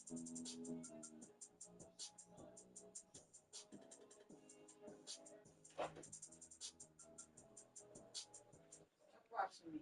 Watching me.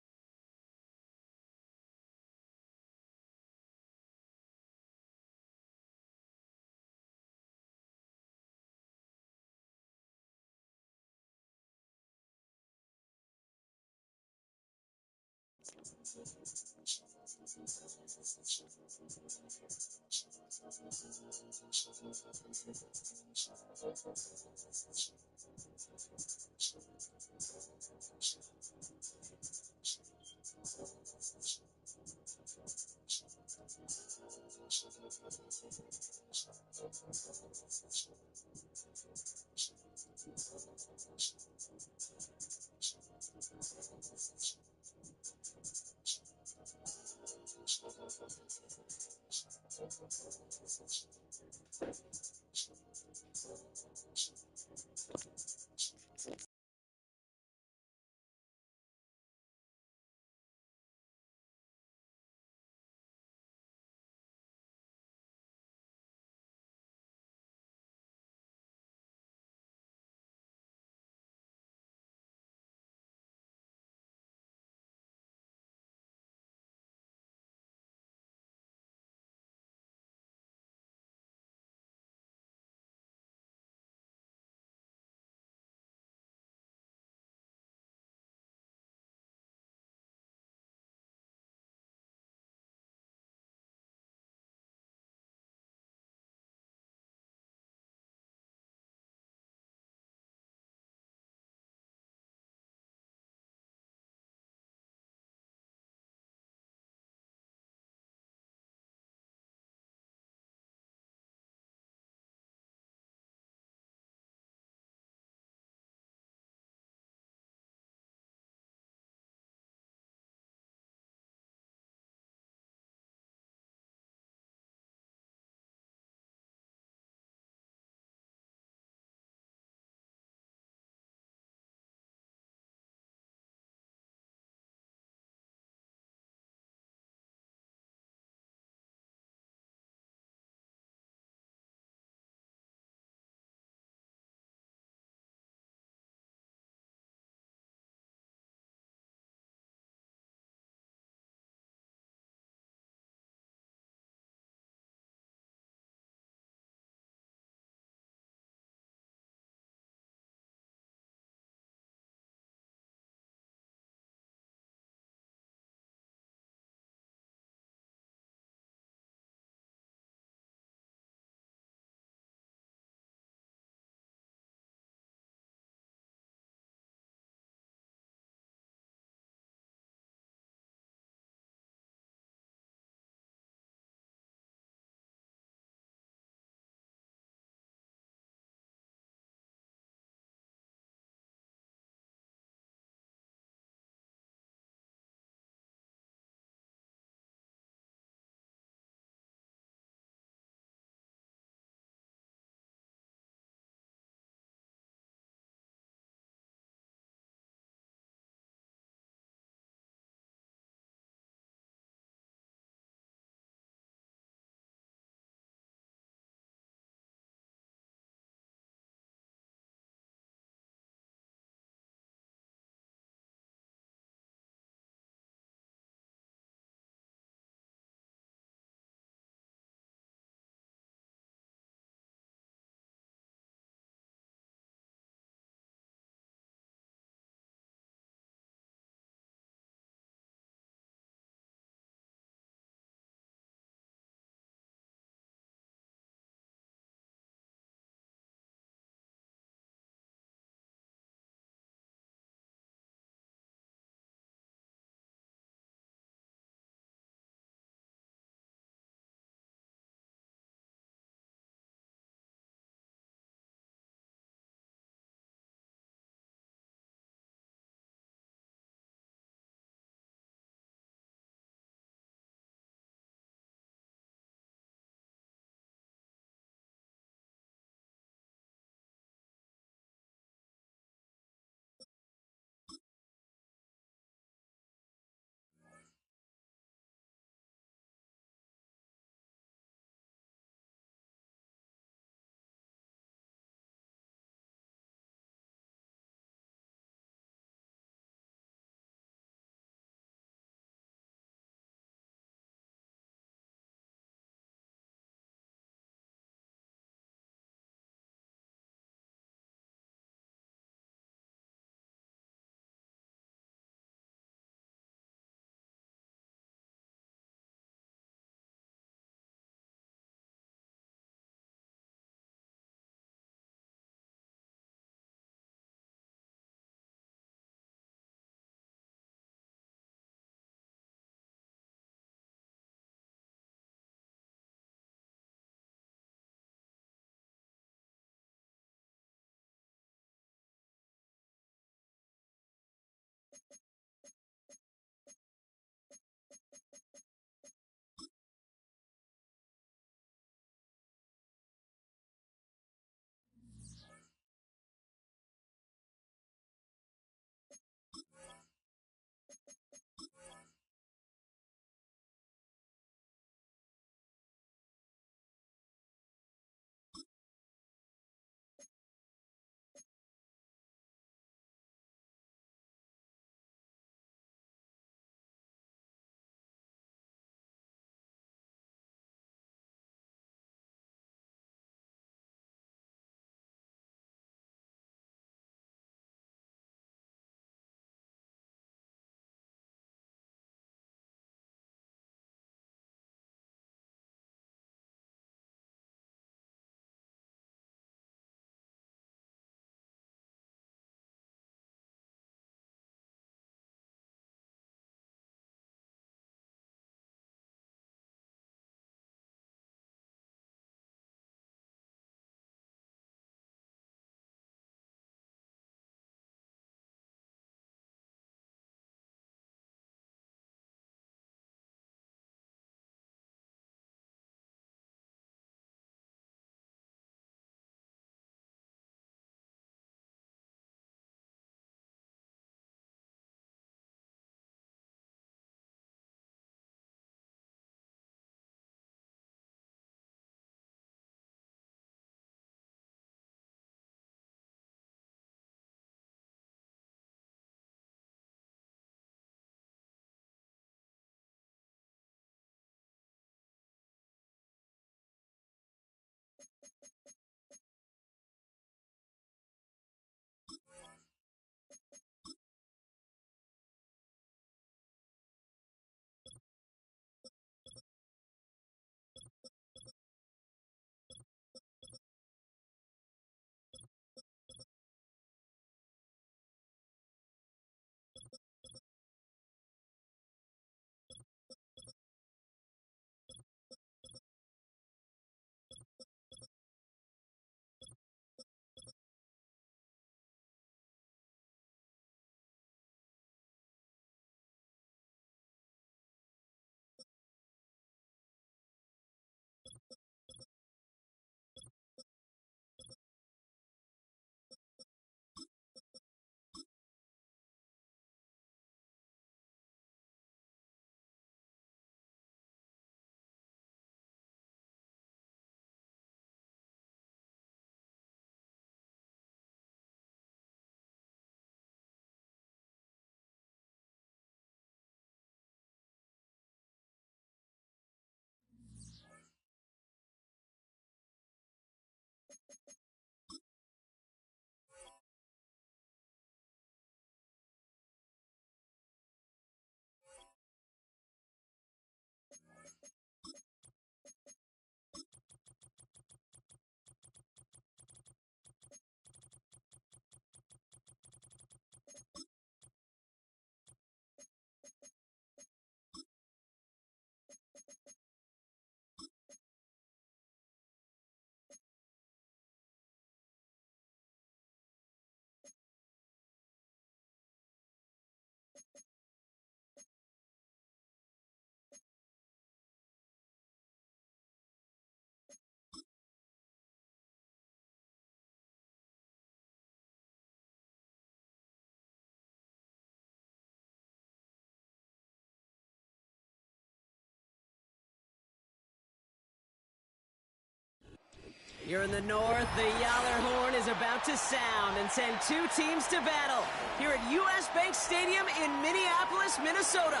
Here in the north, the Yaller horn is about to sound and send two teams to battle here at U.S. Bank Stadium in Minneapolis, Minnesota.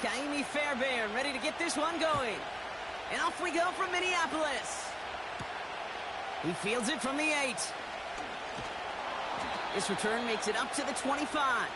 Kaimi Fairbairn ready to get this one going. And off we go from Minneapolis. He fields it from the 8. This return makes it up to the 25.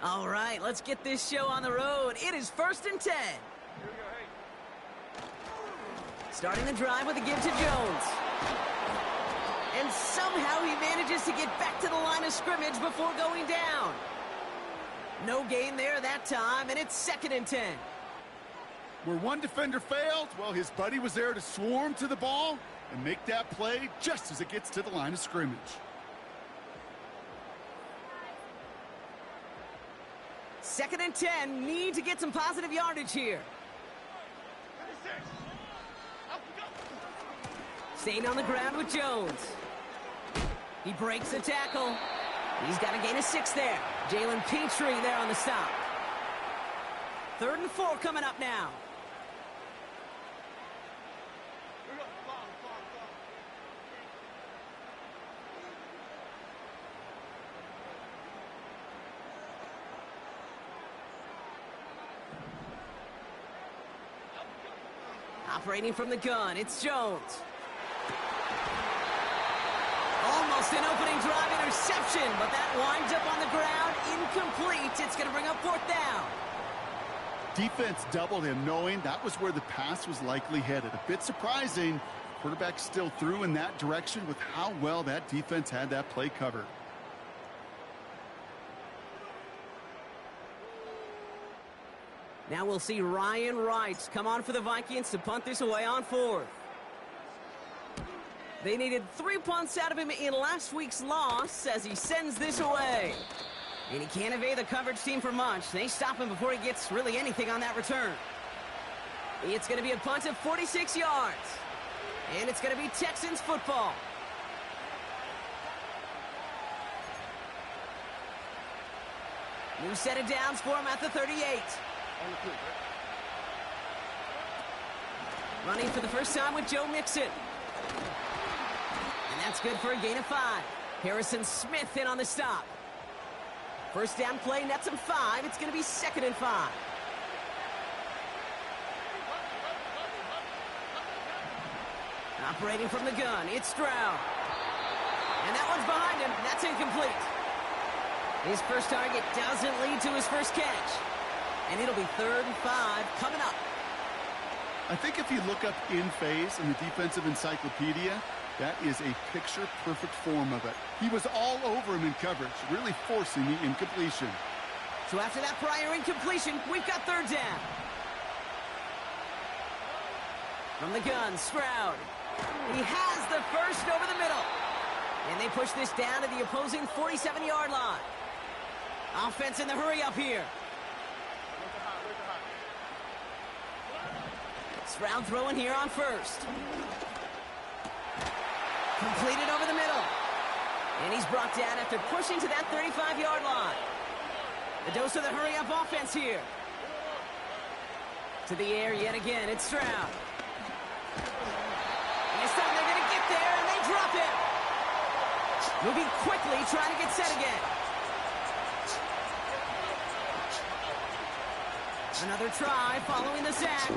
All right, let's get this show on the road. It is 1st and 10. Starting the drive with a give to Jones. And somehow he manages to get back to the line of scrimmage before going down. No gain there that time, and it's 2nd and 10. Where one defender failed, well, his buddy was there to swarm to the ball and make that play just as it gets to the line of scrimmage. Second and 10, need to get some positive yardage here. Staying on the ground with Jones. He breaks the tackle. He's got a gain of 6 there. Jalen Petrie there on the stop. 3rd and 4 coming up now. Operating from the gun, it's Jones. Almost an opening drive interception, but that winds up on the ground, incomplete. It's going to bring up 4th down. Defense doubled him, knowing that was where the pass was likely headed. A bit surprising. Quarterback still threw in that direction with how well that defense had that play covered. Now we'll see Ryan Wright come on for the Vikings to punt this away on 4th. They needed 3 punts out of him in last week's loss as he sends this away. And he can't evade the coverage team for much. They stop him before he gets really anything on that return. It's going to be a punt of 46 yards. And it's going to be Texans football. New set of downs for him at the 38. Running for the first time with Joe Mixon. And that's good for a gain of 5. Harrison Smith in on the stop. First down play nets him 5. It's going to be 2nd and 5. Operating from the gun, it's Stroud. And that one's behind him. That's incomplete. His first target doesn't lead to his first catch. And it'll be 3rd and 5 coming up. I think if you look up in phase in the defensive encyclopedia, that is a picture-perfect form of it. He was all over him in coverage, really forcing the incompletion. So after that prior incompletion, we've got 3rd down. From the gun, Stroud. He has the first over the middle. And they push this down to the opposing 47-yard line. Offense in the hurry up here. Stroud throwing here on 1st. Completed over the middle. And he's brought down after pushing to that 35-yard line. The dose of the hurry-up offense here. To the air yet again, it's Stroud. And this time they're going to get there, and they drop it. Moving quickly, trying to get set again. Another try following the sack.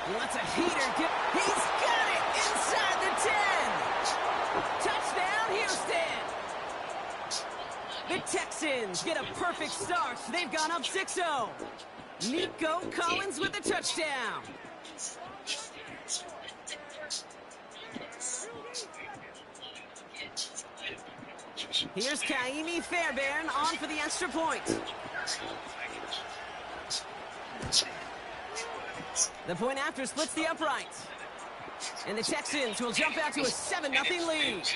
He wants a heater. He's got it inside the 10. Touchdown, Houston. The Texans get a perfect start. They've gone up 6-0. Nico Collins with the touchdown. Here's Kaimi Fairbairn on for the extra point. The point after splits the uprights. And the Texans will jump out to a 7-0 lead.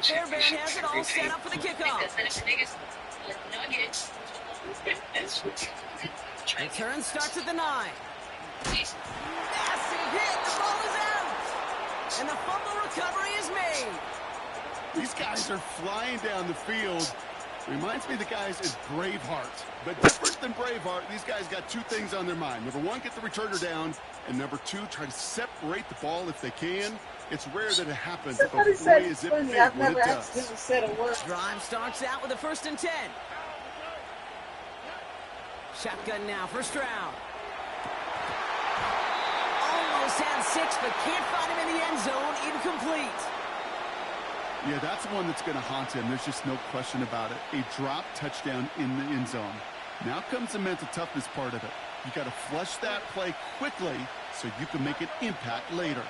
Fairbairn has it all set up for the kickoff. Return starts at the 9. Massive hit, the ball is out. And the fumble recovery is made. These guys are flying down the field. Reminds me of the guys in Braveheart. But different than Braveheart, these guys got two things on their mind. Number one, get the returner down. And number two, try to separate the ball if they can. It's rare that it happens, but boy, is it big when it does. Drive starts out with a 1st and 10. Shotgun now, first round. Almost had 6, but can't find him in the end zone. Incomplete. Yeah, that's one that's going to haunt him. There's just no question about it. A drop touchdown in the end zone. Now comes the mental toughness part of it. You got to flush that play quickly so you can make an impact later.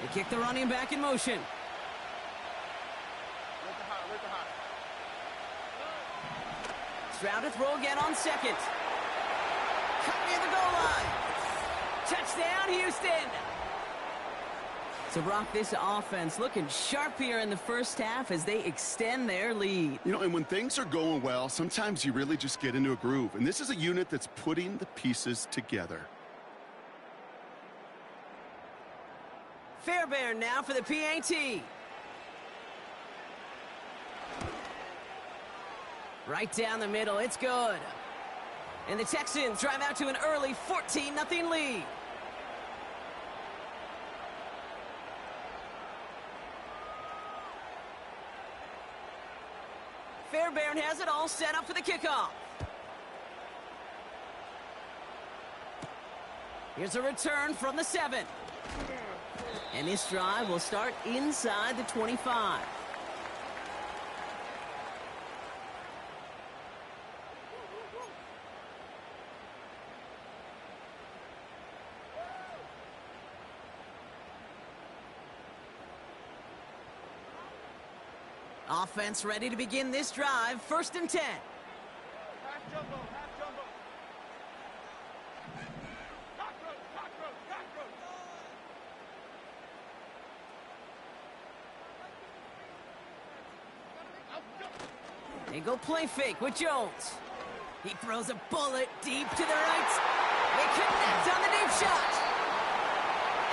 They kick the running back in motion. Stroud to throw again on 2nd. Cut near the goal line. Touchdown, Houston. So, Brock, this offense looking sharp here in the first half as they extend their lead. You know, and when things are going well, sometimes you really just get into a groove. And this is a unit that's putting the pieces together. Fairbairn now for the PAT. Right down the middle, it's good. And the Texans drive out to an early 14-0 lead. Fairbairn has it all set up for the kickoff. Here's a return from the 7. And this drive will start inside the 25. Offense ready to begin this drive. 1st and 10. Half jumbo, half jumbo. They go play fake with Jones. He throws a bullet deep to the right. They connect on the deep shot.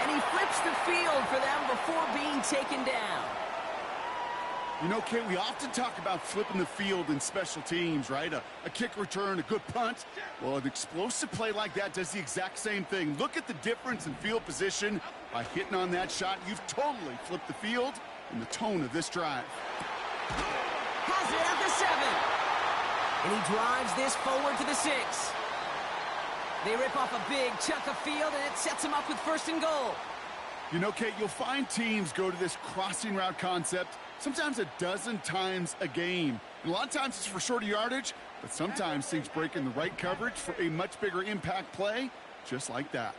And he flips the field for them before being taken down. You know, Kate, we often talk about flipping the field in special teams, right? A kick return, a good punt. Well, an explosive play like that does the exact same thing. Look at the difference in field position. By hitting on that shot, you've totally flipped the field and the tone of this drive. Has it at the 7. And he drives this forward to the 6. They rip off a big chunk of field, and it sets them up with 1st and goal. You know, Kate, you'll find teams go to this crossing route concept sometimes a dozen times a game. And a lot of times it's for shorter yardage, but sometimes things break in the right coverage for a much bigger impact play, just like that.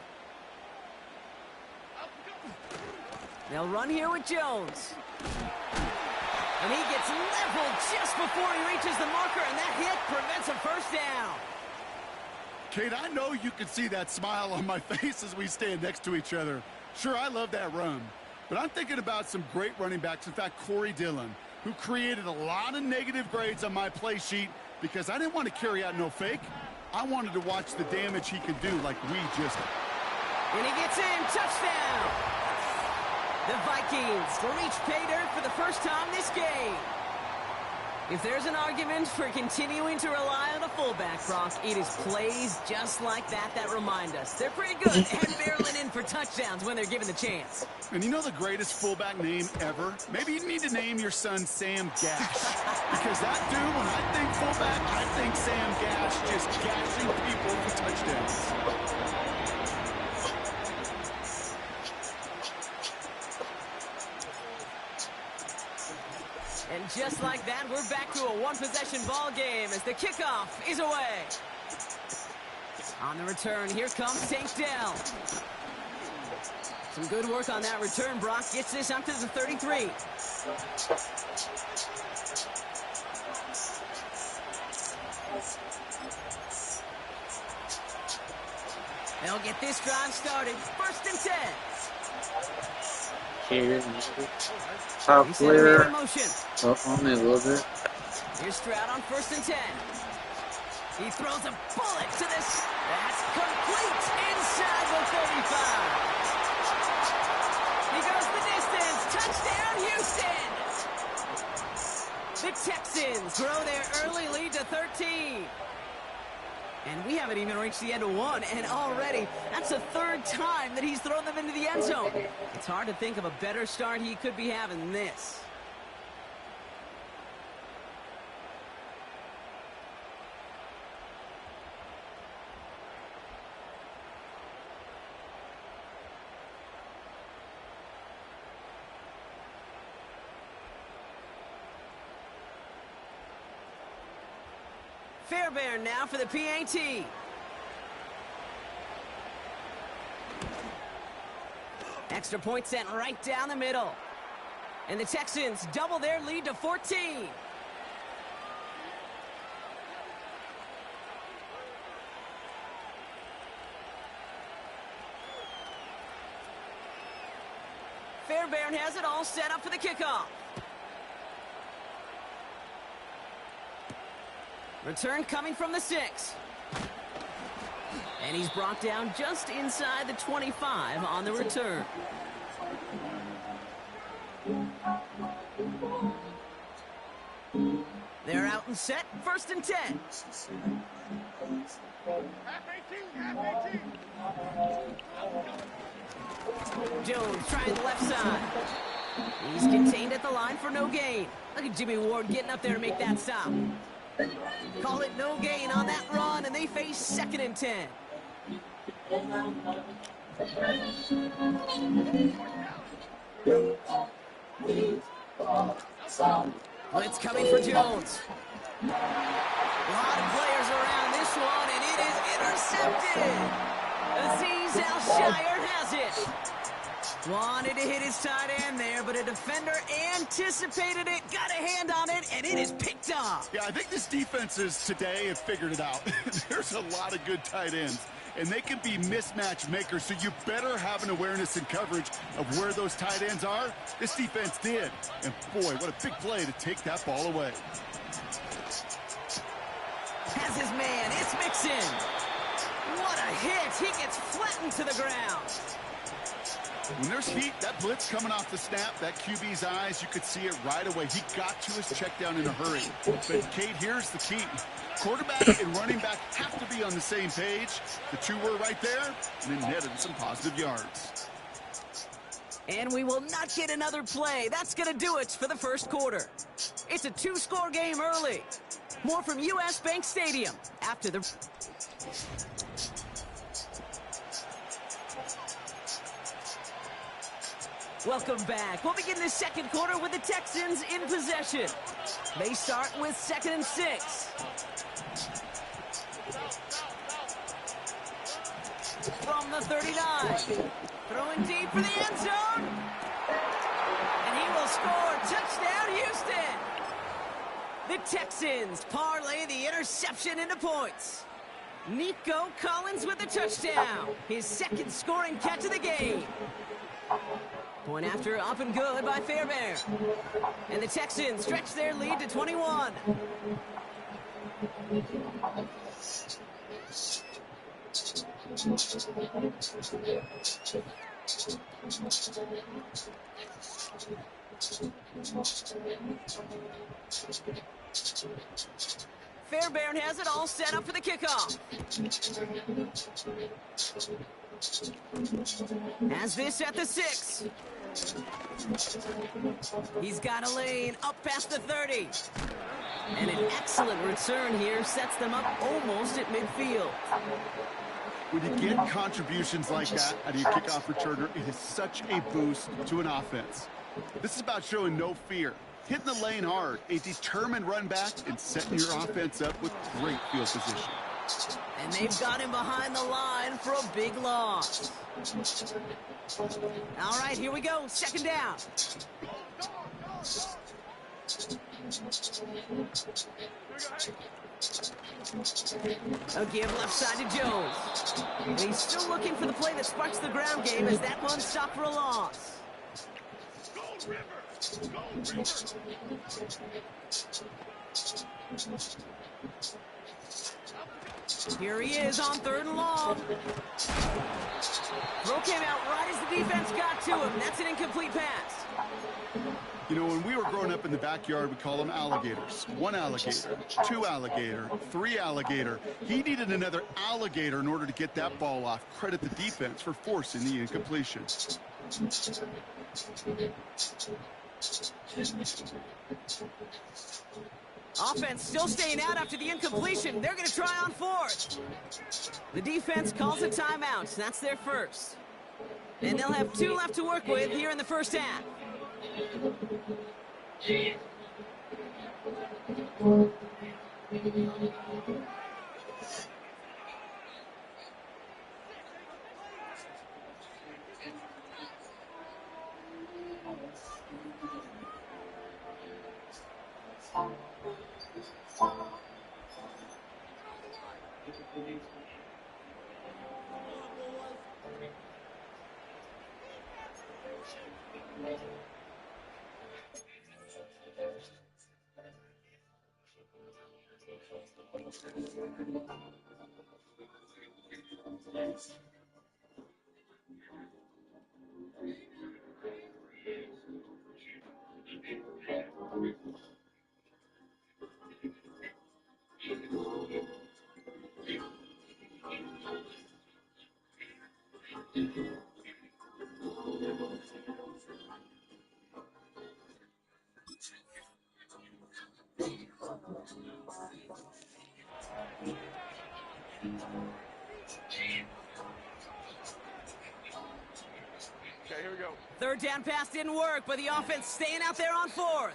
They'll run here with Jones. And he gets leveled just before he reaches the marker, and that hit prevents a 1st down. Kate, I know you can see that smile on my face as we stand next to each other. Sure, I love that run. But I'm thinking about some great running backs. In fact, Corey Dillon, who created a lot of negative grades on my play sheet because I didn't want to carry out no fake. I wanted to watch the damage he could do like we just did. And he gets in. Touchdown. The Vikings reach pay dirt for the first time this game. If there's an argument for continuing to rely on a fullback, Brock, it is plays just like that that remind us. They're pretty good and barreling in for touchdowns when they're given the chance. And you know the greatest fullback name ever? Maybe you need to name your son Sam Gash. Because that dude, when I think fullback, I think Sam Gash just gashing people for touchdowns. just like that, we're back to a one-possession ball game as the kickoff is away. On the return, here comes Tank down. Some good work on that return. Brock gets this up to the 33. They'll get this drive started. 1st and 10. Here, top player. Up on me a little bit. Here's Stroud on 1st and 10. He throws a bullet to this. That's complete inside the 35. He goes the distance. Touchdown, Houston. The Texans grow their early lead to 13. And we haven't even reached the end of one, and already that's the 3rd time that he's thrown them into the end zone. It's hard to think of a better start he could be having than this. Fairbairn now for the PAT. Extra point sent right down the middle. And the Texans double their lead to 14. Fairbairn has it all set up for the kickoff. Return coming from the 6. And he's brought down just inside the 25 on the return. They're out and set. 1st and 10. Jones trying the left side. He's contained at the line for no gain. Look at Jimmy Ward getting up there to make that stop. Call it no gain on that run, and they face 2nd and 10. Blitz coming for Jones. A lot of players around this one, and it is intercepted. Azeez Al-Shire has it. Wanted to hit his tight end there, but a defender anticipated it, got a hand on it, and it is picked up. Yeah, I think this defenses today have figured it out. There's a lot of good tight ends, and they can be mismatch makers, so you better have an awareness and coverage of where those tight ends are. This defense did, and boy, what a big play to take that ball away. Has his man, it's Mixon. What a hit, he gets flattened to the ground. When there's heat, that blitz coming off the snap, that QB's eyes, you could see it right away. He got to his check down in a hurry. But, Kate, here's the key. Quarterback and running back have to be on the same page. The two were right there, and then netted some positive yards. And we will not get another play. That's going to do it for the 1st quarter. It's a 2-score game early. More from US Bank Stadium after the... Welcome back. We'll begin the 2nd quarter with the Texans in possession. They start with 2nd and 6. From the 39. Throwing deep for the end zone. And he will score. Touchdown, Houston. The Texans parlay the interception into points. Nico Collins with the touchdown. His 2nd scoring catch of the game. Point after up and good by Fairbairn. And the Texans stretch their lead to 21. Fairbairn has it all set up for the kickoff. Has this at the 6. He's got a lane up past the 30. And an excellent return here sets them up almost at midfield. When you get contributions like that out of your kickoff returner, it is such a boost to an offense. This is about showing no fear. hitting the lane hard, a determined run back, and setting your offense up with great field position. And they've got him behind the line for a big loss. All right, here we go. Second down. A give left side to Jones. And he's still looking for the play that sparks the ground game as that one stopped for a loss. Go, River! Go, River! Here he is on 3rd and long. Throw came out right as the defense got to him. That's an incomplete pass. You know, when we were growing up in the backyard, we call them alligators. 1 alligator, 2 alligator, 3 alligator. He needed another alligator in order to get that ball off. Credit the defense for forcing the incompletion. Offense still staying out after the incompletion. They're going to try on 4th. The defense calls a timeout. That's their first. And they'll have 2 left to work with here in the first half. Okay, here we go. 3rd down pass didn't work, but the offense staying out there on 4th.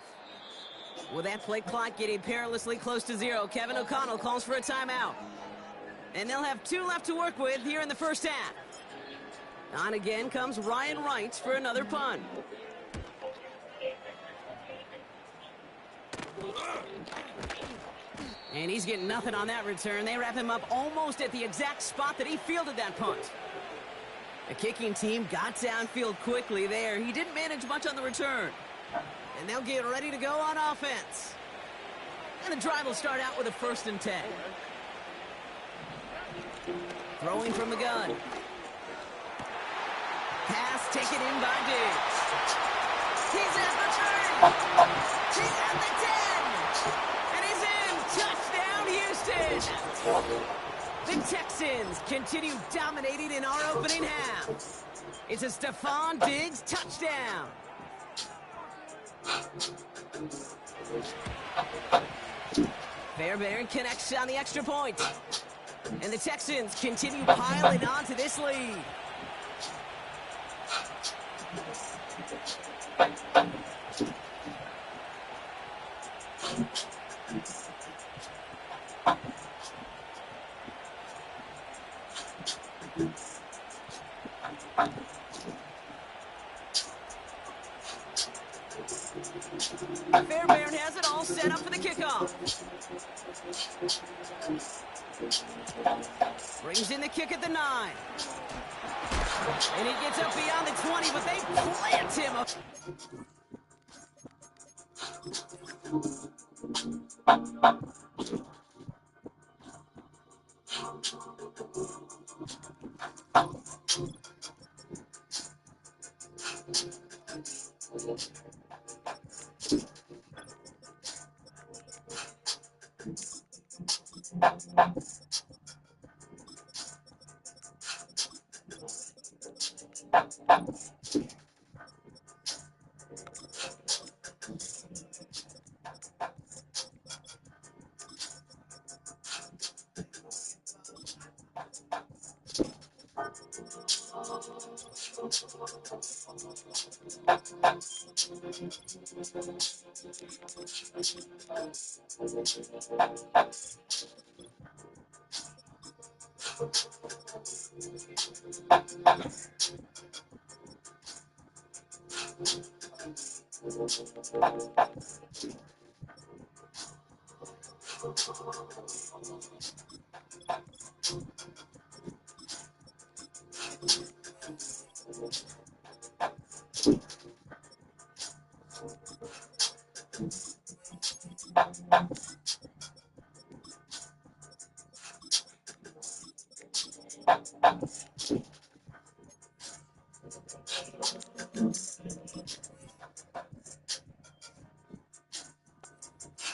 With that play clock getting perilously close to 0, Kevin O'Connell calls for a timeout. And they'll have 2 left to work with here in the first half. On again comes Ryan Wright for another punt. And he's getting nothing on that return. They wrap him up almost at the exact spot that he fielded that punt. The kicking team got downfield quickly there. He didn't manage much on the return. And they'll get ready to go on offense. And the drive will start out with a 1st and 10. Throwing from the gun. Pass taken in by Diggs. He's at the 30. He's at the 10. And he's in. Touchdown, Houston. The Texans continue dominating in our opening half. It's a Stephon Diggs touchdown. Fairbairn connects on the extra point. And the Texans continue piling on to this lead. Fairbairn has it all set up for the kickoff. Brings in the kick at the 9. And he gets up beyond the 20, but they plant him up.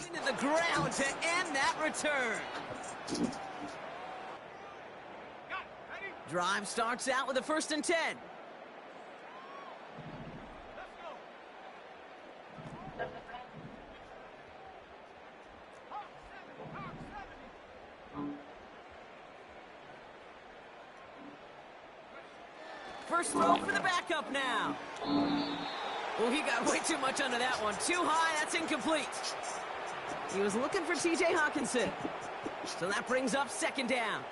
Into the ground to end that return. Drive starts out with a 1st and 10. First throw for the backup now. Oh, he got way too much under that one. Too high, that's incomplete. He was looking for T.J. Hawkinson. So that brings up 2nd down.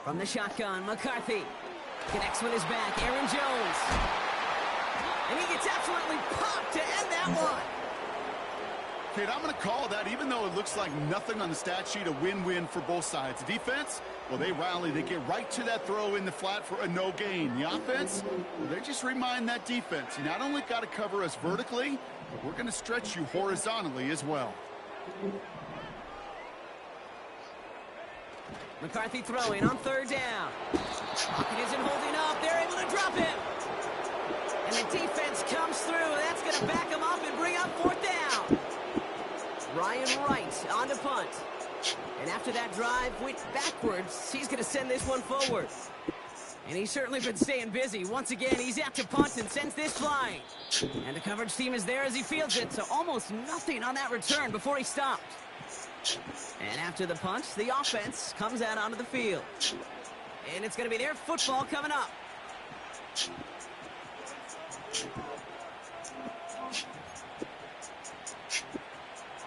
From the shotgun, McCarthy connects with his back. Aaron Jones. And he gets absolutely popped to end that one. Kate, I'm going to call that, even though it looks like nothing on the stat sheet, a win-win for both sides. The defense, well, they rally. They get right to that throw in the flat for a no gain. The offense, well, they just remind that defense, you not only got to cover us vertically, but we're going to stretch you horizontally as well. McCarthy throwing on 3rd down. Pocket isn't holding up. They're able to drop him. And the defense comes through. That's going to back him up and bring up 4th down. Ryan Wright on the punt. And after that drive went backwards, he's going to send this one forward. And he's certainly been staying busy. Once again, he's out to punt and sends this flying. And the coverage team is there as he fields it, so almost nothing on that return before he stopped. And after the punt, the offense comes out onto the field. And it's going to be their football coming up.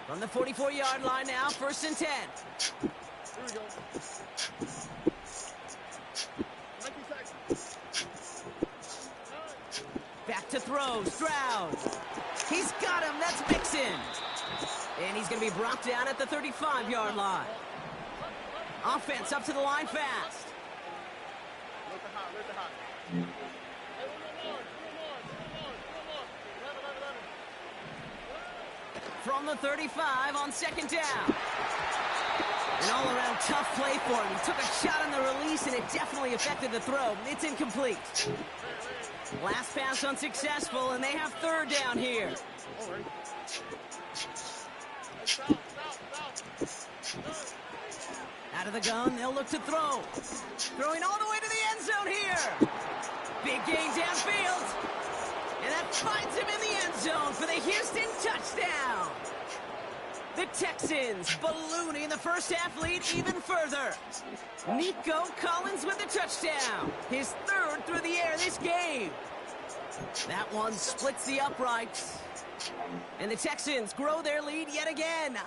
From the 44-yard line now, 1st and 10. Here we go. 90 seconds. Back to throw, Stroud. He's got him, that's Mixon. And he's going to be brought down at the 35-yard line. Offense up to the line fast. Look the hot, look the hot. From the 35 on 2nd down. An all-around tough play for him. He took a shot on the release, and it definitely affected the throw. It's incomplete. Last pass unsuccessful, and they have 3rd down here. Out of the gun, they'll look to throw. Throwing all the way to the end zone here. Big gain downfield. And that finds him in the end zone for the Houston touchdown. The Texans ballooning the first half lead even further. Nico Collins with the touchdown. His 3rd through the air this game. That one splits the uprights. And the Texans grow their lead yet again.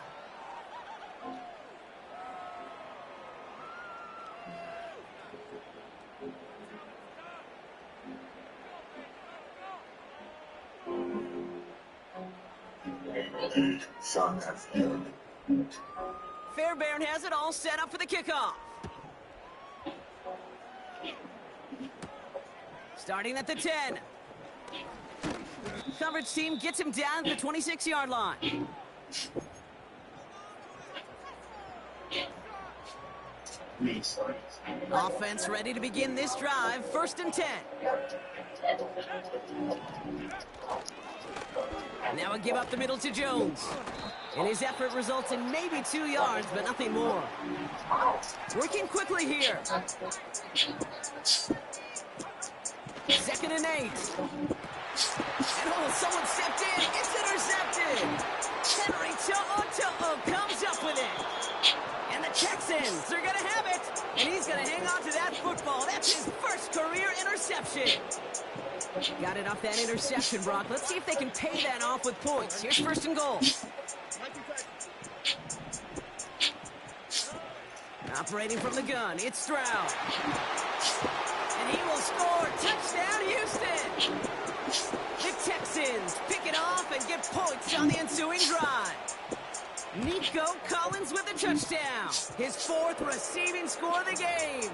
Fairbairn has it all set up for the kickoff. Starting at the 10. Coverage team gets him down at the 26-yard line. Offense ready to begin this drive. 1st and 10. Now a give up the middle to Jones. And his effort results in maybe 2 yards, but nothing more. Working quickly here. 2nd and 8. And oh, someone stepped in. It's intercepted. Henry To'o comes up with it. And the Texans are going to have it. And he's going to hang on to that football. That's his first career interception. Got it off that interception, Brock. Let's see if they can pay that off with points. Here's first and goal. Operating from the gun, it's Stroud. And he will score. Touchdown, Houston. The Texans pick it off and get points on the ensuing drive. Nico Collins with a touchdown. His 4th receiving score of the game.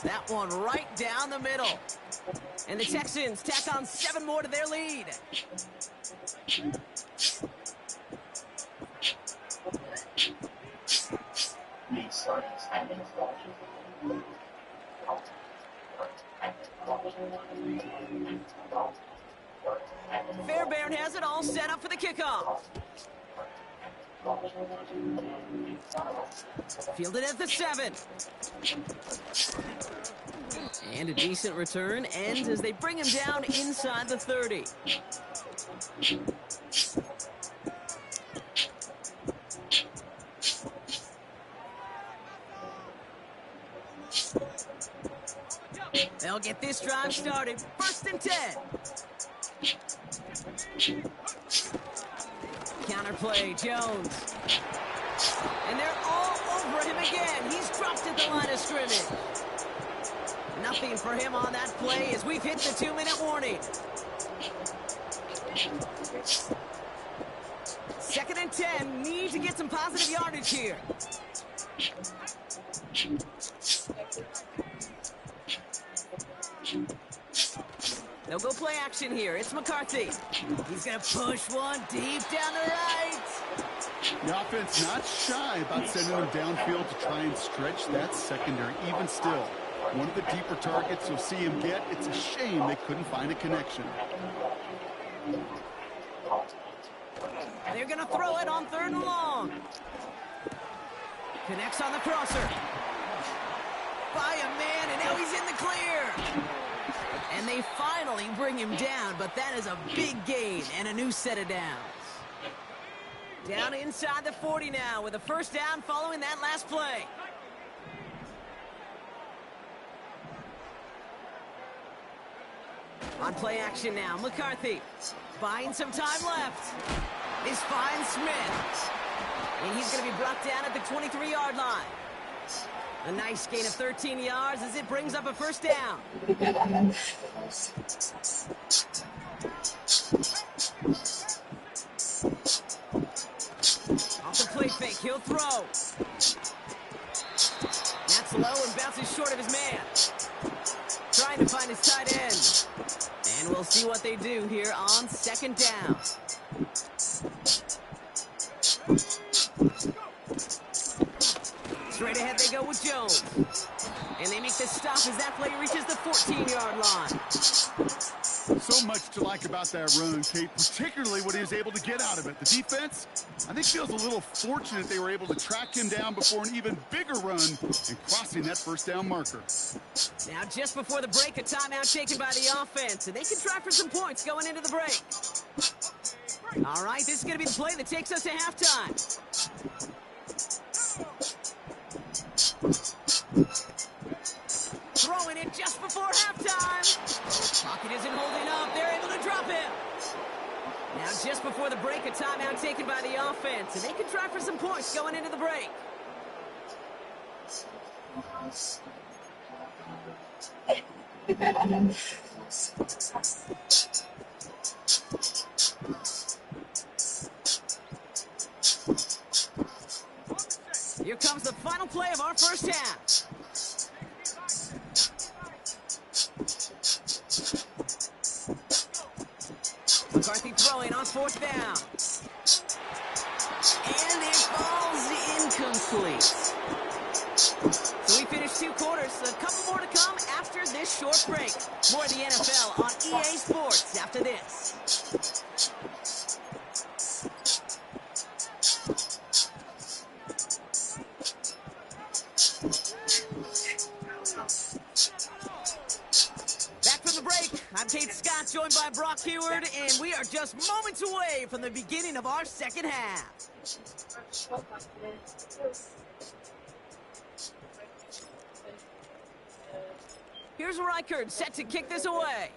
That one right down the middle. And the Texans tack on 7 more to their lead. Fairbairn has it all set up for the kickoff. Fielded at the 7. And a decent return ends as they bring him down inside the 30. They'll get this drive started. 1st and 10. Counterplay, Jones. And they're all over him again. He's dropped at the line of scrimmage. Nothing for him on that play as we've hit the 2-minute warning. 2nd and 10. Need to get some positive yardage here. They'll go play action here. It's McCarthy. He's going to push one deep down the right. The offense not shy about sending them downfield to try and stretch that secondary. Even still, one of the deeper targets you'll see him get. It's a shame they couldn't find a connection. They're going to throw it on 3rd and long. Connects on the crosser. By a man, and now he's in the clear. And they finally bring him down, but that is a big gain and a new set of downs. Down inside the 40 now with a 1st down following that last play. On play action now, McCarthy buying some time left. Is finds Smith. And he's going to be brought down at the 23-yard line. A nice gain of 13 yards as it brings up a 1st down. Off the play fake, he'll throw. That's low and bounces short of his man. Trying to find his tight end. And we'll see what they do here on 2nd down. Straight ahead they go with Jones. And they make the stop as that play reaches the 14-yard line. So much to like about that run, Kate, particularly what he was able to get out of it. The defense, I think, feels a little fortunate they were able to track him down before an even bigger run and crossing that 1st down marker. Now, just before the break, a timeout taken by the offense, and they can try for some points going into the break. All right, this is going to be the play that takes us to halftime. Throwing it just before halftime. Pocket isn't holding up. They're able to drop him. Now, just before the break, a timeout taken by the offense, and they can try for some points going into the break. Here comes the final play of our 1st half. McCarthy throwing on 4th down. And it falls incomplete. So we finished 2 quarters. A couple more to come after this short break. More of the NFL on EA Sports after this. Back from the break, I'm Kate Scott, joined by Brock Heward, and we are just moments away from the beginning of our second half. Here's Reichard set to kick this away.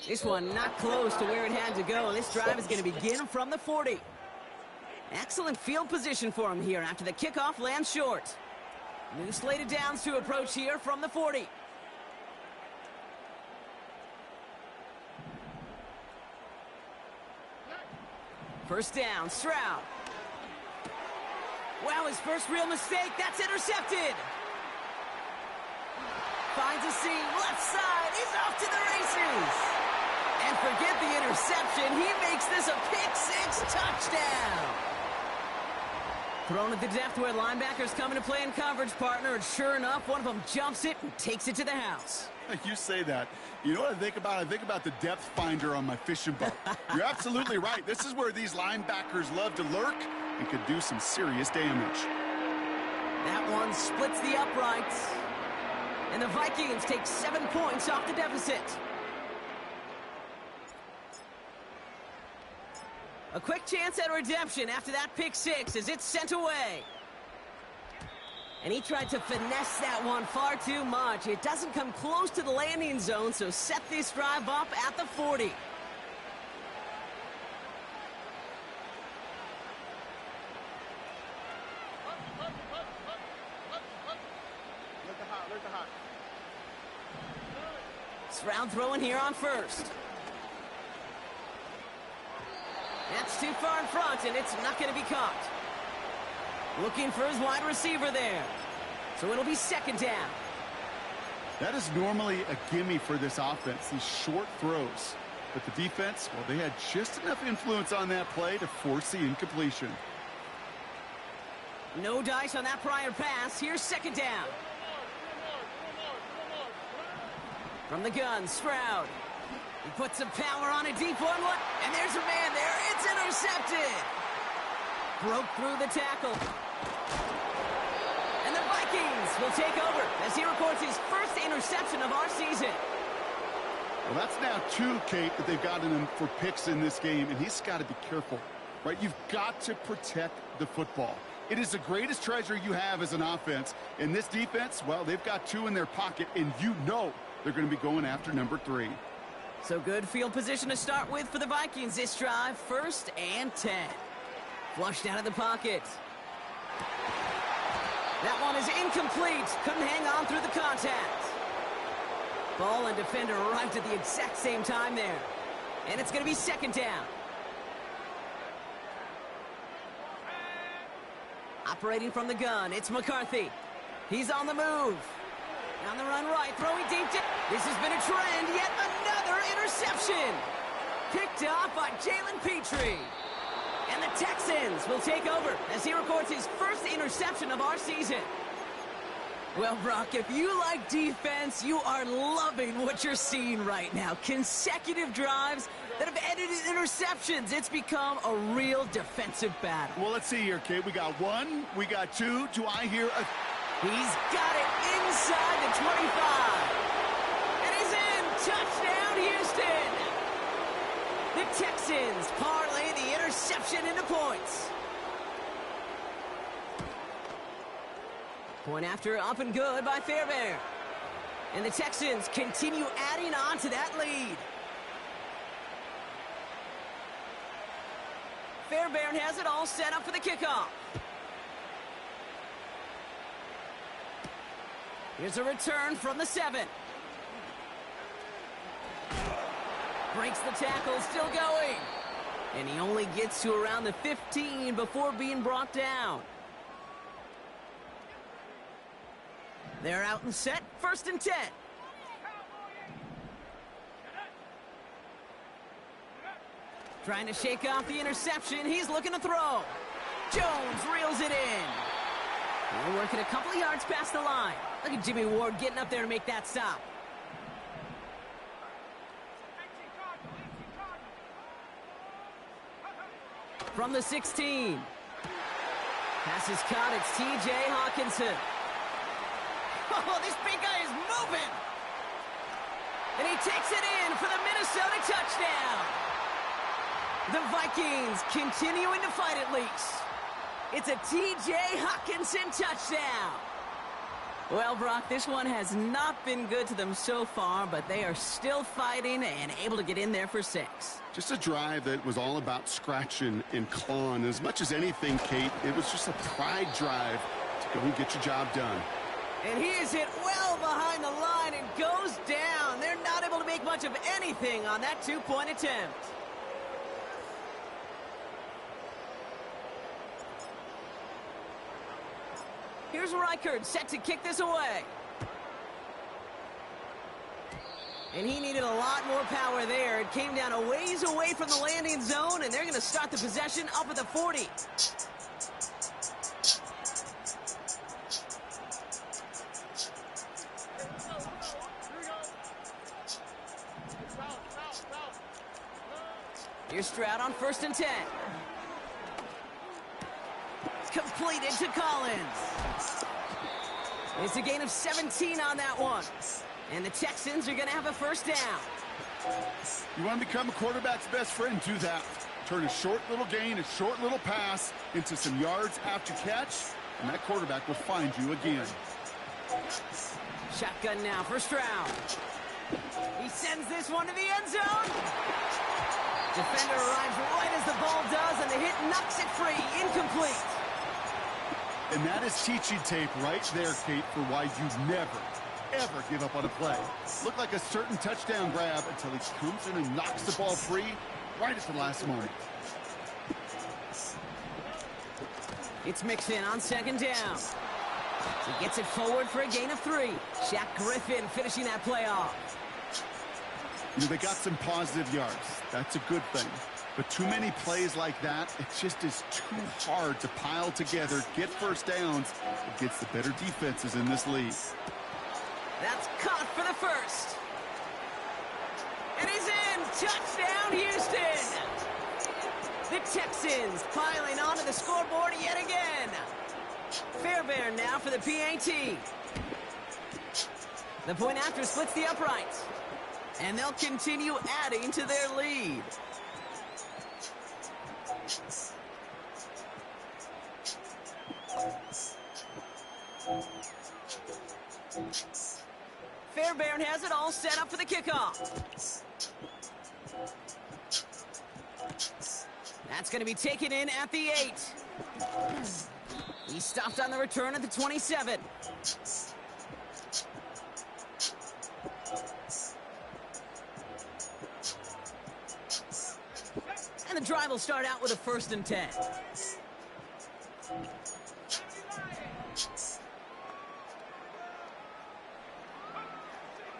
This one not close to where it had to go. This drive is going to begin from the 40. Excellent field position for him here after the kickoff lands short. New slated downs to approach here from the 40. First down, Stroud. Wow, his first real mistake. That's intercepted. Finds a seam, left side. He's off to the races. And forget the interception. He makes this a pick-6 touchdown. Thrown at the depth where linebackers come into play in coverage, partner. And sure enough, one of them jumps it and takes it to the house. You say that. You know what I think about? I think about the depth finder on my fishing boat. You're absolutely right. This is where these linebackers love to lurk and could do some serious damage. That one splits the uprights. And the Vikings take 7 points off the deficit. A quick chance at redemption after that pick-6 as it's sent away. And he tried to finesse that one far too much. It doesn't come close to the landing zone, so set this drive up at the 40. Let the hot. Stroud throwing here on first. That's too far in front, and it's not going to be caught. Looking for his wide receiver there. So it'll be second down. That is normally a gimme for this offense, these short throws. But the defense, well, they had just enough influence on that play to force the incompletion. No dice on that prior pass. Here's second down. From the gun, Stroud. He puts some power on a deep one, and there's a man there. It's intercepted. Broke through the tackle. And the Vikings will take over as he records his first interception of our season. Well, that's now 2, Kate, that they've gotten him for picks in this game, and he's got to be careful, right? You've got to protect the football. It is the greatest treasure you have as an offense. And this defense, well, they've got 2 in their pocket, and you know they're going to be going after number 3. So good field position to start with for the Vikings this drive. 1st and 10. Flushed out of the pocket. That one is incomplete. Couldn't hang on through the contact. Ball and defender arrived at the exact same time there. And it's going to be second down. Operating from the gun, it's McCarthy. He's on the move. On the run right, throwing deep. This has been a trend. Yet another interception. Picked off by Jalen Petrie. And the Texans will take over as he records his first interception of our season. Well, Brock, if you like defense, you are loving what you're seeing right now. Consecutive drives that have ended in interceptions. It's become a real defensive battle. Well, let's see here, Kate. We got 1, we got 2. Do I hear a... He's got it inside the 25. And he's in. Touchdown, Houston. The Texans parlay the interception into points. Point after up and good by Fairbairn. And the Texans continue adding on to that lead. Fairbairn has it all set up for the kickoff. Here's a return from the 7. Breaks the tackle, still going. And he only gets to around the 15 before being brought down. They're out and set, 1st and 10. Trying to shake off the interception. He's looking to throw. Jones reels it in. They're working a couple of yards past the line. Look at Jimmy Ward getting up there to make that stop. From the 16. Pass is caught. It's T.J. Hawkinson. Oh, this big guy is moving. And he takes it in for the Minnesota touchdown. The Vikings continuing to fight at least. It's a T.J. Hockenson touchdown. Well, Brock, this one has not been good to them so far, but they are still fighting and able to get in there for 6. Just a drive that was all about scratching and clawing. As much as anything, Kate, it was just a pride drive to go and get your job done. And he is hit well behind the line and goes down. They're not able to make much of anything on that 2-point attempt. Here's Reichert set to kick this away. And he needed a lot more power there. It came down a ways away from the landing zone, and they're going to start the possession up at the 40. Here we go. Foul. Here's Stroud on 1st and 10. Completed to Collins. It's a gain of 17 on that one. And the Texans are going to have a 1st down. You want to become a quarterback's best friend, do that. Turn a short little gain, a short little pass into some yards after catch, and that quarterback will find you again. Shotgun now for Stroud. He sends this one to the end zone. Defender arrives right as the ball does, and the hit knocks it free. Incomplete. And that is teaching tape right there, Kate, for why you never, ever give up on a play. Looked like a certain touchdown grab until he comes in and knocks the ball free right at the last moment. It's Mixon on 2nd down. He gets it forward for a gain of 3. Shaq Griffin finishing that play off. You know, they got some positive yards. That's a good thing. But too many plays like that, it just is too hard to pile together, get 1st downs against the better defenses in this league. That's caught for the 1st. And he's in. Touchdown, Houston. The Texans piling onto the scoreboard yet again. Fairbairn now for the PAT. The point after splits the uprights. And they'll continue adding to their lead. Fairbairn has it all set up for the kickoff. That's going to be taken in at the 8. He stopped on the return at the 27. And the drive will start out with a 1st and 10.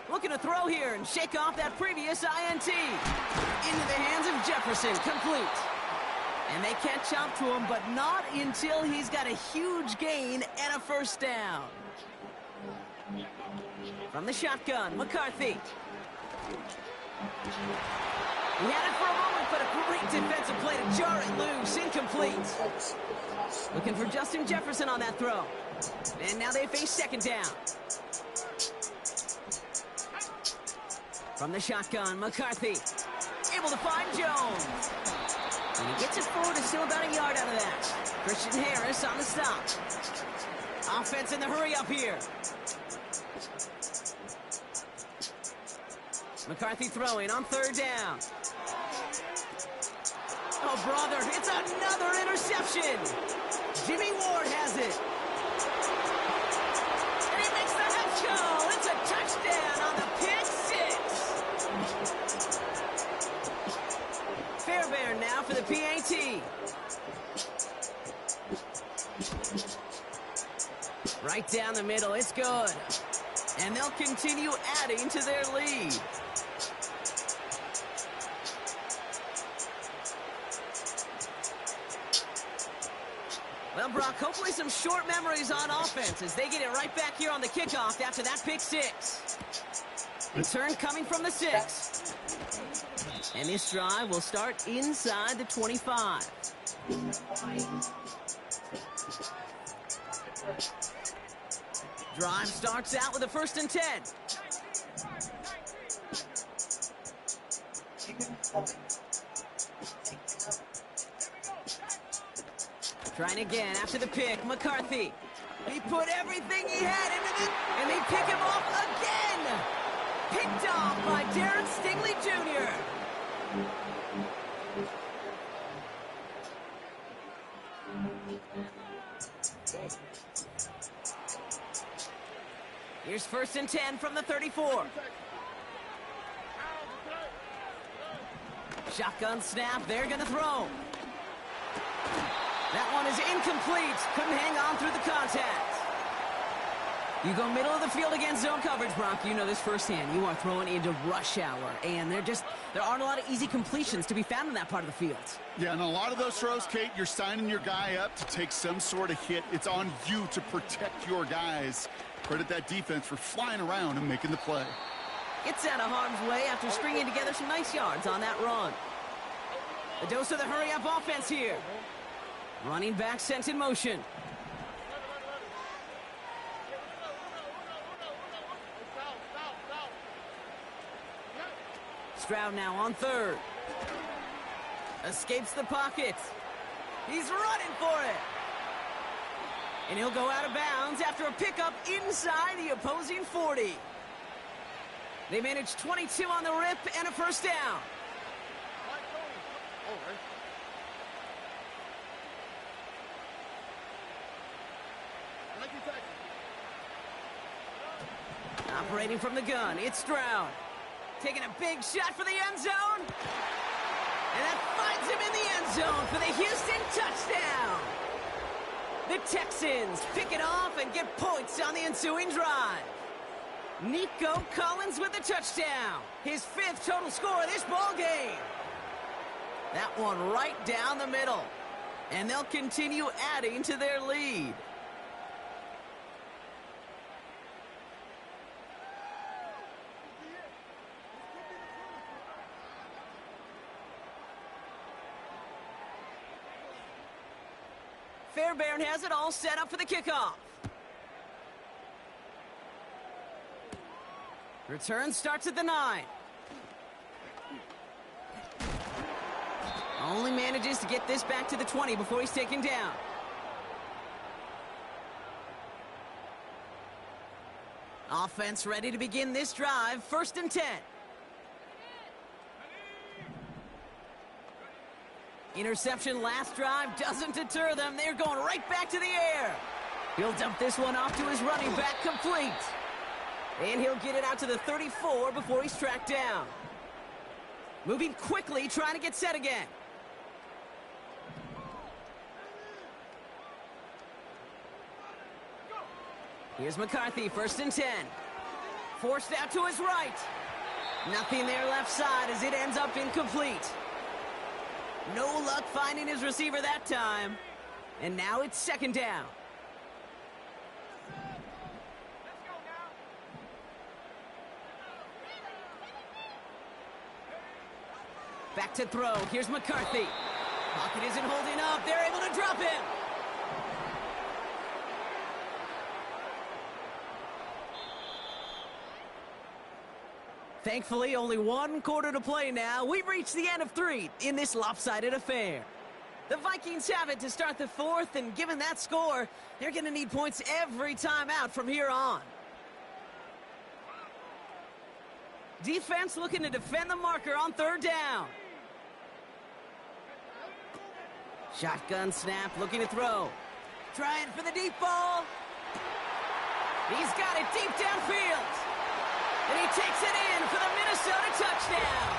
Looking to throw here and shake off that previous INT. Into the hands of Jefferson, complete. And they catch up to him, but not until he's got a huge gain and a 1st down. From the shotgun, McCarthy. He had it for a moment, but a great defensive play to jar it loose. Incomplete. Looking for Justin Jefferson on that throw. And now they face 2nd down. From the shotgun, McCarthy. Able to find Jones. And he gets it forward to still about a yard out of that. Christian Harris on the stop. Offense in the hurry up here. McCarthy throwing on 3rd down. Oh, brother, it's another interception. Jimmy Ward has it. And he makes the house go. It's a touchdown on the pick 6. Fairbairn now for the PAT. Right down the middle, it's good. And they'll continue adding to their lead. Well, Brock, hopefully some short memories on offense as they get it right back here on the kickoff after that pick 6. Return coming from the 6. And this drive will start inside the 25. Drive starts out with a 1st and 10. Trying again after the pick, McCarthy. He put everything he had into it, and they pick him off again. Picked off by Darren Stingley Jr. Here's 1st and 10 from the 34. Shotgun snap, they're gonna throw. That one is incomplete. Couldn't hang on through the contact. You go middle of the field against zone coverage, Brock. You know this firsthand. You are throwing into rush hour, and there aren't a lot of easy completions to be found in that part of the field. Yeah, and a lot of those throws, Kate, you're signing your guy up to take some sort of hit. It's on you to protect your guys. Credit that defense for flying around and making the play. Gets out of harm's way after stringing together some nice yards on that run. A dose of the hurry-up offense here. Running back sent in motion. Stroud now on 3rd. Escapes the pocket. He's running for it. And he'll go out of bounds after a pickup inside the opposing 40. They managed 22 on the rip and a 1st down. Operating from the gun, it's Stroud. Taking a big shot for the end zone. And that finds him in the end zone for the Houston touchdown. The Texans pick it off and get points on the ensuing drive. Nico Collins with the touchdown. His 5th total score of this ball game. That one right down the middle. And they'll continue adding to their lead. Fairbairn has it all set up for the kickoff. Return starts at the 9. Only manages to get this back to the 20 before he's taken down. Offense ready to begin this drive. 1st and 10. Interception last drive doesn't deter them. They're going right back to the air. He'll dump this one off to his running back, complete. And he'll get it out to the 34 before he's tracked down. Moving quickly, trying to get set again. Here's McCarthy, 1st and 10. Forced out to his right. Nothing there left side as it ends up incomplete. No luck finding his receiver that time. And now it's 2nd down. Back to throw. Here's McCarthy. Pocket isn't holding up. They're able to drop him. Thankfully, only 1 quarter to play now. We've reached the end of 3 in this lopsided affair. The Vikings have it to start the 4th, and given that score, they're going to need points every time out from here on. Defense looking to defend the marker on 3rd down. Shotgun snap, looking to throw. Trying for the deep ball. He's got it deep downfield. And he takes it in for the Minnesota touchdown.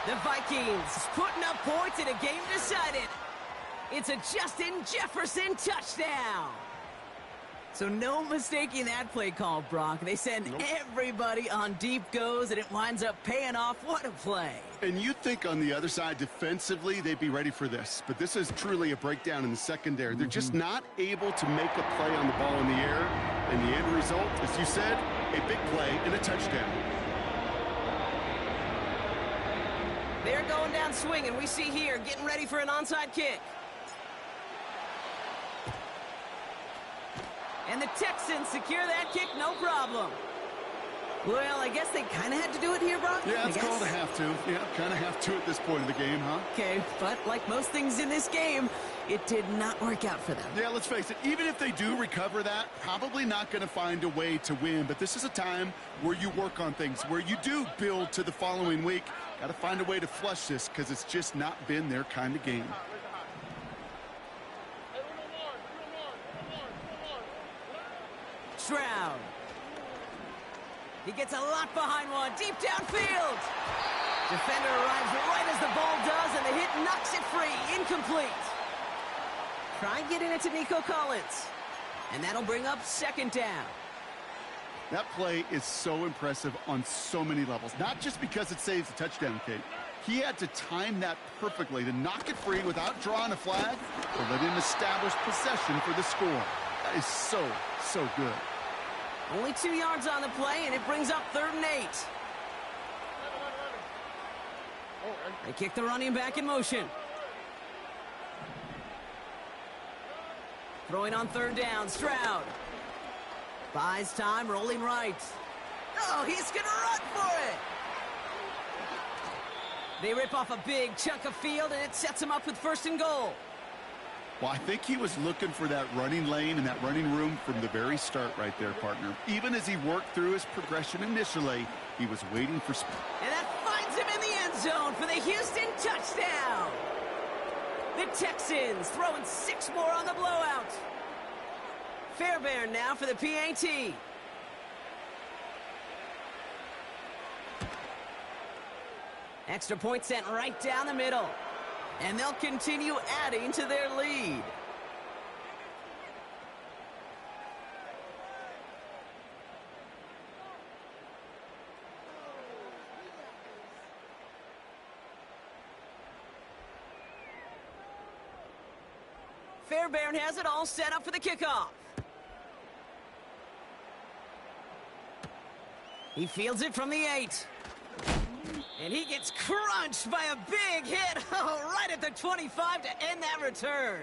The Vikings putting up points in a game decided. It's a Justin Jefferson touchdown. So no mistaking that play call, Brock. They send everybody on deep goes, and it winds up paying off. What a play. And you'd think on the other side, defensively, they'd be ready for this. But this is truly a breakdown in the secondary. They're just not able to make a play on the ball in the air. And the end result, as you said, a big play and a touchdown. They're going down swinging. We see here, getting ready for an onside kick. And the Texans secure that kick, no problem. Well, I guess they kind of had to do it here, Brock. Yeah, it's I guess. called a have to. Yeah, kind of have to at this point of the game, huh? Okay, but like most things in this game, it did not work out for them. Yeah, let's face it, even if they do recover that, probably not going to find a way to win. But this is a time where you work on things, where you do build to the following week. Got to find a way to flush this because it's just not been their kind of game. Stroud. He gets a lot behind one, deep downfield. Defender arrives right as the ball does, and the hit knocks it free, incomplete. Try getting it to Nico Collins. And that'll bring up second down. That play is so impressive on so many levels. Not just because it saves a touchdown, Kate. He had to time that perfectly to knock it free without drawing a flag or let him establish possession for the score. That is so, so good. Only 2 yards on the play, and it brings up 3rd and 8. They kick the running back in motion. Throwing on 3rd down, Stroud. Buys time, rolling right. Oh, he's gonna run for it! They rip off a big chunk of field, and it sets him up with 1st and goal. Well, I think he was looking for that running lane and that running room from the very start right there, partner. Even as he worked through his progression initially, he was waiting for... And that finds him in the end zone for the Houston touchdown! The Texans throwing 6 more on the blowout. Fairbairn now for the PAT. Extra point sent right down the middle. And they'll continue adding to their lead. Fairbairn has it all set up for the kickoff. He fields it from the 8. And he gets crunched by a big hit, right at the 25 to end that return.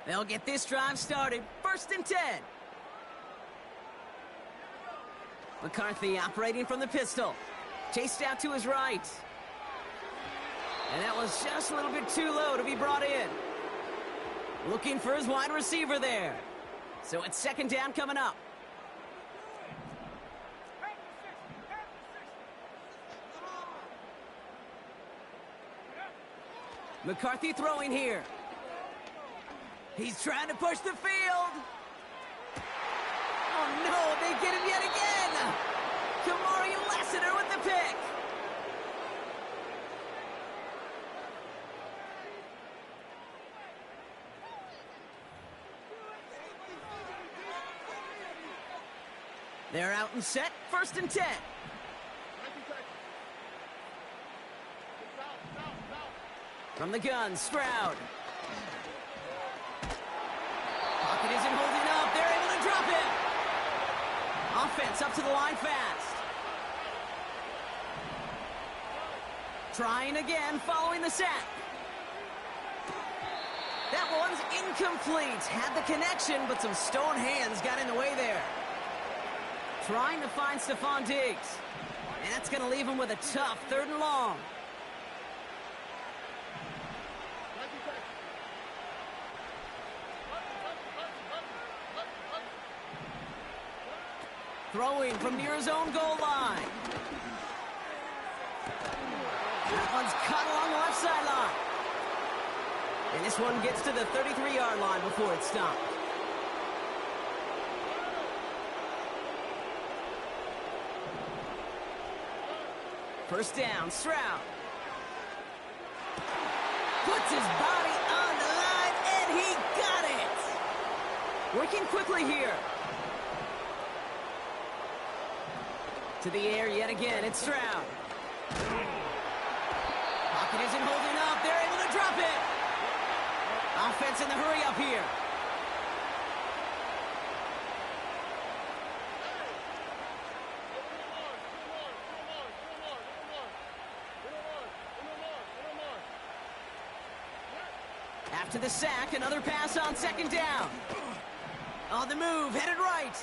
They'll get this drive started, 1st and 10. McCarthy operating from the pistol. Chased out to his right. And that was just a little bit too low to be brought in. Looking for his wide receiver there. So it's 2nd down coming up. McCarthy throwing here. He's trying to push the field. Oh no, they get him yet again. Kamari Lassiter with the pick. They're out and set, 1st and 10. From the gun, Stroud. Pocket isn't holding up. They're able to drop it. Offense up to the line fast. Trying again, following the sack. That one's incomplete. Had the connection, but some stone hands got in the way there. Trying to find Stephon Diggs. And that's going to leave him with a tough 3rd and long. Throwing from near his own goal line. That one's cut along the left sideline. And this one gets to the 33-yard line before it's stopped. First down, Stroud. Puts his body on the line, and he got it! Working quickly here. To the air yet again, it's Stroud. Pocket isn't holding up. They're able to drop it. Offense in the hurry up here. After the sack, another pass on 2nd down. On the move, headed right.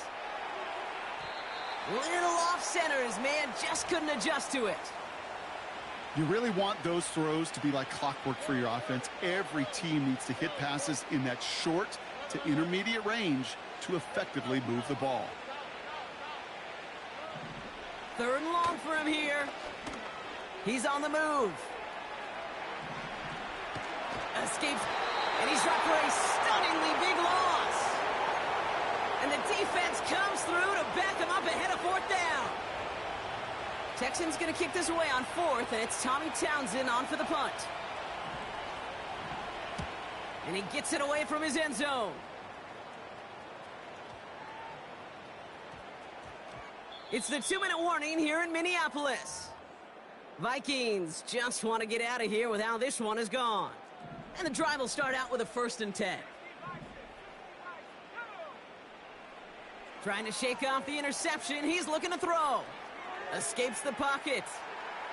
Little off center, his man just couldn't adjust to it. You really want those throws to be like clockwork for your offense. Every team needs to hit passes in that short to intermediate range to effectively move the ball. 3rd and long for him here. He's on the move. Escapes, and he's up for a stunningly big loss. And the defense comes through to back him up ahead of 4th down. Texans going to kick this away on 4th, and it's Tommy Townsend on for the punt. And he gets it away from his end zone. It's the 2-minute warning here in Minneapolis. Vikings just want to get out of here with how this one is gone. And the drive will start out with a 1st and 10. Trying to shake off the interception. He's looking to throw. Escapes the pocket.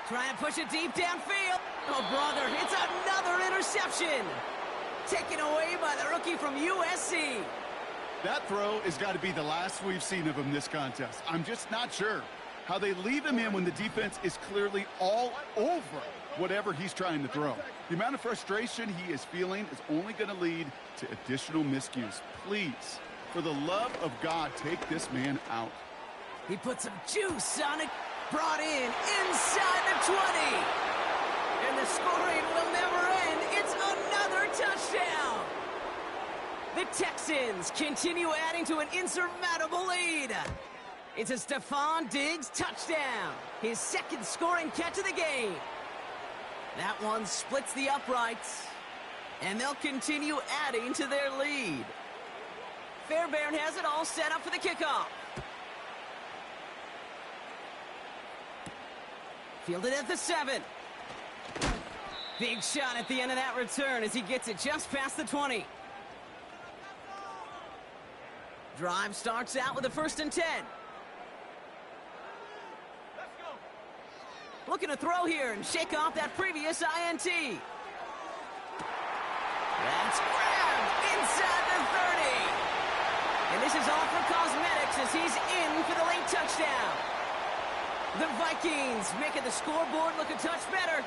Trying to push it deep downfield. Oh, brother, it's another interception. Taken away by the rookie from USC. That throw has got to be the last we've seen of him this contest. I'm just not sure how they leave him in when the defense is clearly all over whatever he's trying to throw. The amount of frustration he is feeling is only going to lead to additional miscues. Please, for the love of God, take this man out. He put some juice on it. Brought in inside the 20. And the scoring will never end. It's another touchdown. The Texans continue adding to an insurmountable lead. It's a Stephon Diggs touchdown. His 2nd scoring catch of the game. That one splits the uprights. And they'll continue adding to their lead. Fairbairn has it all set up for the kickoff. Fielded at the 7. Big shot at the end of that return as he gets it just past the 20. Drive starts out with a 1st and 10. Looking to throw here and shake off that previous INT. That's grabbed inside the 30. And this is all for cosmetics as he's in for the late touchdown. The Vikings making the scoreboard look a touch better.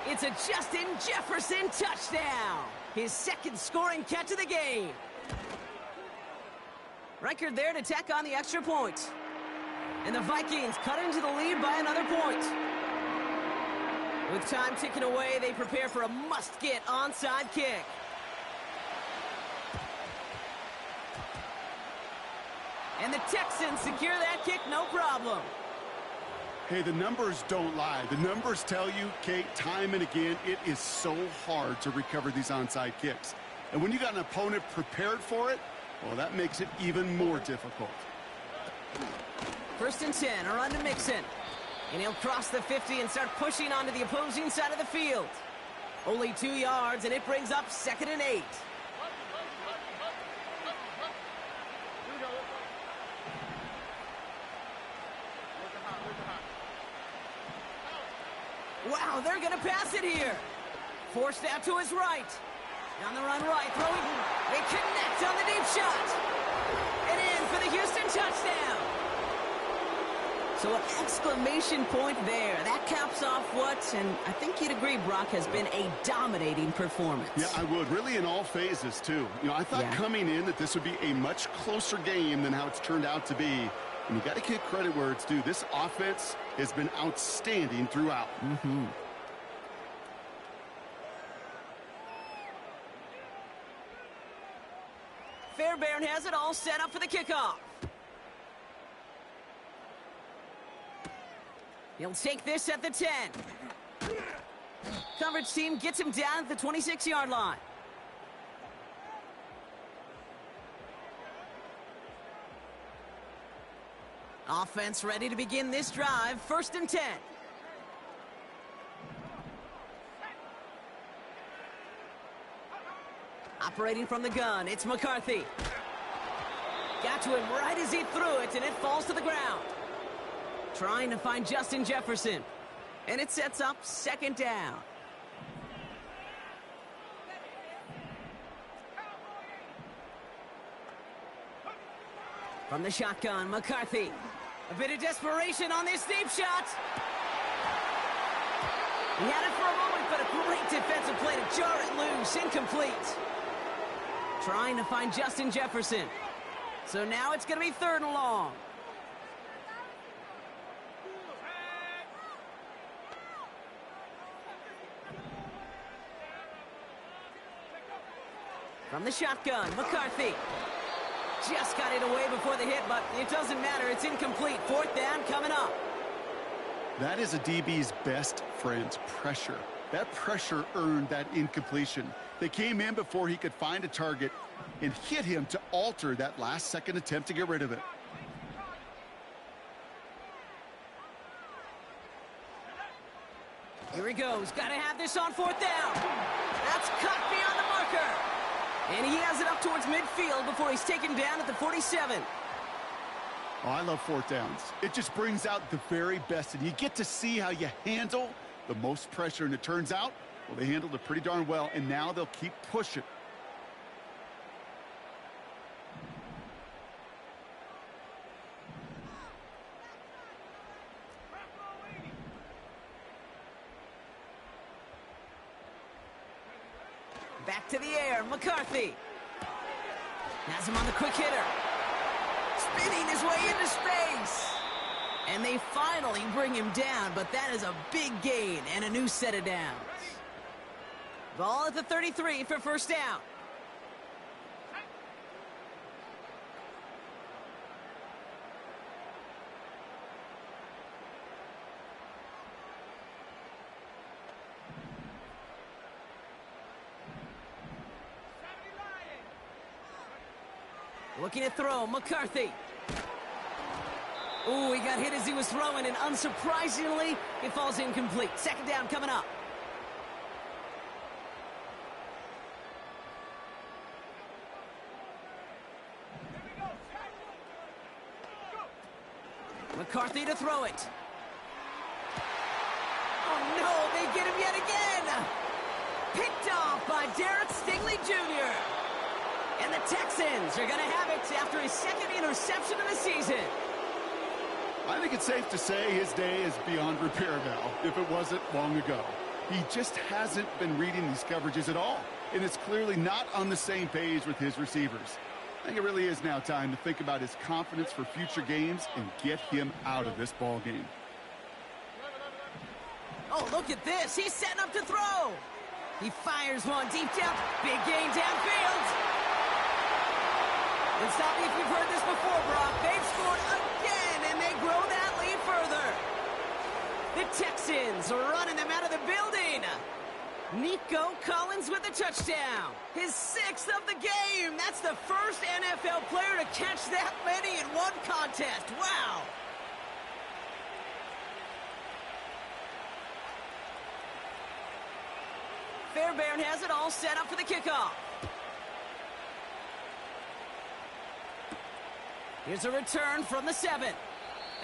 It's a Justin Jefferson touchdown. His 2nd scoring catch of the game. Record there to tack on the extra point. And the Vikings cut into the lead by another point. With time ticking away, they prepare for a must-get onside kick. And the Texans secure that kick, no problem. Hey, the numbers don't lie. The numbers tell you, Kate, time and again, it is so hard to recover these onside kicks. And when you got an opponent prepared for it, well, that makes it even more difficult. 1st and 10, a run to Mixon. And he'll cross the 50 and start pushing onto the opposing side of the field. Only 2 yards, and it brings up 2nd and 8. Wow, they're going to pass it here. Forced out to his right. On the run right, throwing. They connect on the deep shot. And in for the Houston touchdown. So an exclamation point there. That caps off what, and I think you'd agree, Brock, has been a dominating performance. Yeah, I would. Really in all phases, too. You know, I thought coming in that this would be a much closer game than how it's turned out to be. And you got to give credit where it's due. This offense has been outstanding throughout. Fairbairn has it all set up for the kickoff. He'll take this at the 10. Coverage team gets him down at the 26-yard line. Offense ready to begin this drive. 1st and 10. Operating from the gun, it's McCarthy. Got to him right as he threw it, and it falls to the ground. Trying to find Justin Jefferson. And it sets up 2nd down. From the shotgun, McCarthy. A bit of desperation on this deep shot. He had it for a moment, but a great defensive play to jar it loose. Incomplete. Trying to find Justin Jefferson. So now it's going to be 3rd and long. From the shotgun, McCarthy. Just got it away before the hit, but it doesn't matter. It's incomplete. 4th down coming up. That is a DB's best friend's pressure. That pressure earned that incompletion. They came in before he could find a target and hit him to alter that last-second attempt to get rid of it. Here he goes. Got to have this on 4th down. That's caught beyond the marker. And he has it up towards midfield before he's taken down at the 47. Oh, I love 4th downs. It just brings out the very best, and you get to see how you handle the most pressure, and it turns out, well, they handled it pretty darn well, and now they'll keep pushing. Back to the air, McCarthy. Has him on the quick hitter. Spinning his way into space. And they finally bring him down, but that is a big gain and a new set of downs. Ball at the 33 for 1st down. Looking to throw, McCarthy. Ooh, he got hit as he was throwing, and unsurprisingly, it falls incomplete. 2nd down coming up. McCarthy to throw it. Oh, no, they get him yet again. Picked off by Derek Stingley Jr. And the Texans are going to have it after his 2nd interception of the season. I think it's safe to say his day is beyond repair now, if it wasn't long ago. He just hasn't been reading these coverages at all, and it's clearly not on the same page with his receivers. I think it really is now time to think about his confidence for future games and get him out of this ball game. Oh, look at this. He's setting up to throw. He fires one deep down. Big gain downfield. And stop me if you've heard this before, Brock. They've scored again, and they grow that lead further. The Texans are running them out of the building. Nico Collins with the touchdown. His 6th of the game. That's the first NFL player to catch that many in one contest. Wow. Fairbairn has it all set up for the kickoff. Here's a return from the 7.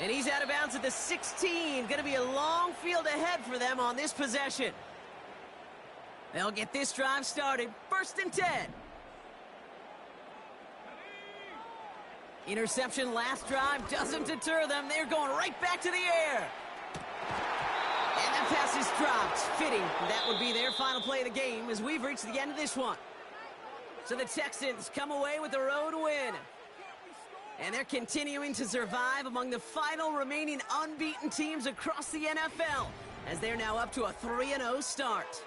And he's out of bounds at the 16. Going to be a long field ahead for them on this possession. They'll get this drive started. 1st and 10. Interception last drive doesn't deter them. They're going right back to the air. And that pass is dropped. Fitting. That would be their final play of the game as we've reached the end of this one. So the Texans come away with the road win. And they're continuing to survive among the final remaining unbeaten teams across the NFL as they're now up to a 3-0 start.